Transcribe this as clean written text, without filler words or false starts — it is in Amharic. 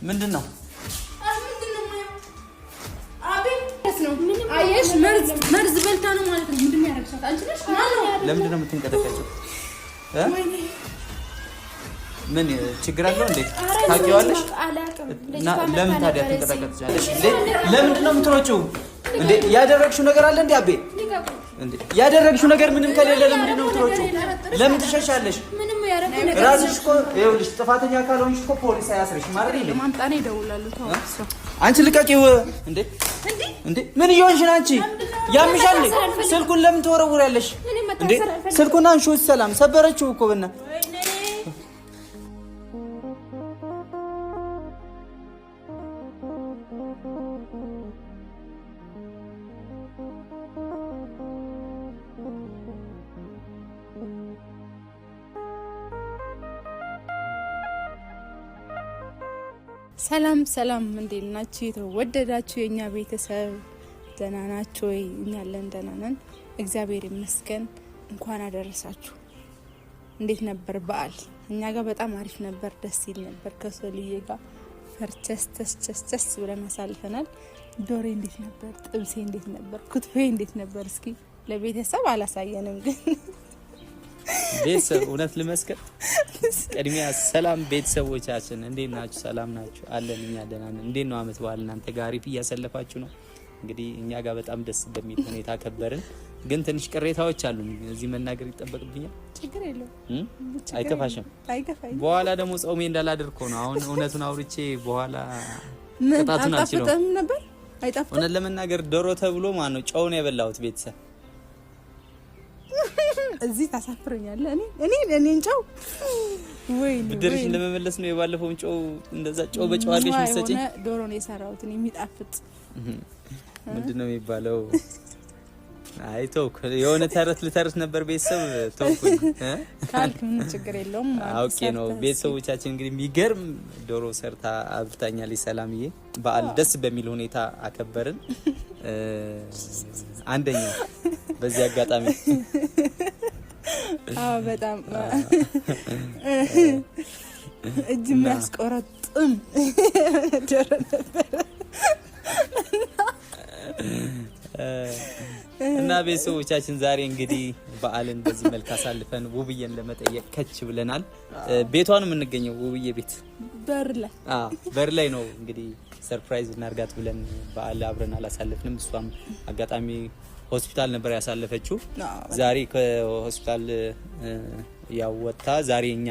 ምንድነው? አየሽ መርዝ በልታ ነው ማለት ነው። ምንድነው ያደረግሻት? አንቺ ነሽ? ለምንድነው የምትንቀጠቀጭው? ምን ችግር አለው እንዴ? ታውቂዋለሽ? ለምን ታዲያ ትንቀጠቀጫለሽ እንዴ? ለምንድነው የምትሮጪው እንዴ? ያደረግሽው ነገር አለ እንዴ? አቤ እንዴ ያደረግሽው ነገር ምንም ከሌለ ለምንድነው የምትሮጪው? ለምን ትሸሻለሽ? ራስሽ እኮ ይኸውልሽ፣ ጥፋተኛ ካልሆንሽ እኮ ፖሊስ አያስርሽም አይደል? እንዴ ማምጣኔ ይደውላሉ። ተወሰ አንቺ ልቀቂው እንዴ! እንዴ ምን እየሆንሽ ነው አንቺ? ያምሻል። ስልኩን ለምን ትወረውሪያለሽ እንዴ? ስልኩን አንሺው። ሰላም ሰበረችው እኮ በእና ሰላም እንዴት ናችሁ? የተወደዳችሁ የኛ ቤተሰብ ደህና ናችሁ ወይ? እኛ አለን ደህና ነን፣ እግዚአብሔር ይመስገን። እንኳን አደረሳችሁ። እንዴት ነበር በዓል? እኛ ጋር በጣም አሪፍ ነበር፣ ደስ ይል ነበር። ከሶልዬ ጋር ፈርቸስ ብለን አሳልፈናል። ዶሬ እንዴት ነበር? ጥብሴ እንዴት ነበር? ኩትፌ እንዴት ነበር? እስኪ ለቤተሰብ አላሳየንም ግን ቤተሰብ እውነት ልመስከር። ቅድሚያ ሰላም ቤተሰቦቻችን፣ እንዴት ናችሁ? ሰላም ናችሁ? አለን እኛ ደህና ነን። እንዴት ነው አመት በዓል እናንተ ጋር አሪፍ እያሳለፋችሁ ነው? እንግዲህ እኛ ጋር በጣም ደስ በሚል ሁኔታ ከበርን። ግን ትንሽ ቅሬታዎች አሉ፣ እዚህ መናገር ይጠበቅብኛል። ችግር የለውም። አይከፋሽም? በኋላ ደግሞ ጾሜ እንዳላደርግ ነው። አሁን እውነቱን አውርቼ በኋላ ቅጣቱን አልችልም ነበር። አይጣፍጥም። እውነት ለመናገር ዶሮ ተብሎ ማን ነው ጨው ነው የበላሁት ቤተሰብ እዚህ ታሳፍረኛለህ። እኔ ጨው ወይ ብድርሽ ለመመለስ ነው። የባለፈውን ጨው እንደዛ ጨው በጨው አድርገሽ መሰጪኝ። ዶሮ ነው የሰራሁት እኔ የሚጣፍጥ ምንድነው የሚባለው? አይ ተውኩ። የሆነ ልተርት ነበር ቤተሰብ ተውኩኝ። ካልክ ምን ችግር የለውም። አውቄ ነው። ቤተሰቦቻችን እንግዲህ የሚገርም ዶሮ ሰርታ አብታኛለች ሰላምዬ። በዓል ደስ በሚል ሁኔታ አከበርን። አንደኛ በዚህ አጋጣሚ በጣም እጅ የሚያስቆረጥም ዶሮ ነበር እና ቤተሰቦቻችን ዛሬ እንግዲህ በዓልን በዚህ መልክ አሳልፈን ውብዬን ለመጠየቅ ከች ብለናል። ቤቷን የምንገኘው ውብዬ ቤት በር ላይ ነው። እንግዲህ ሰርፕራይዝ እናርጋት ብለን በዓል አብረን አላሳለፍንም። እሷም አጋጣሚ ሆስፒታል ነበር ያሳለፈችው። ዛሬ ከሆስፒታል ያወጣ ዛሬ እኛ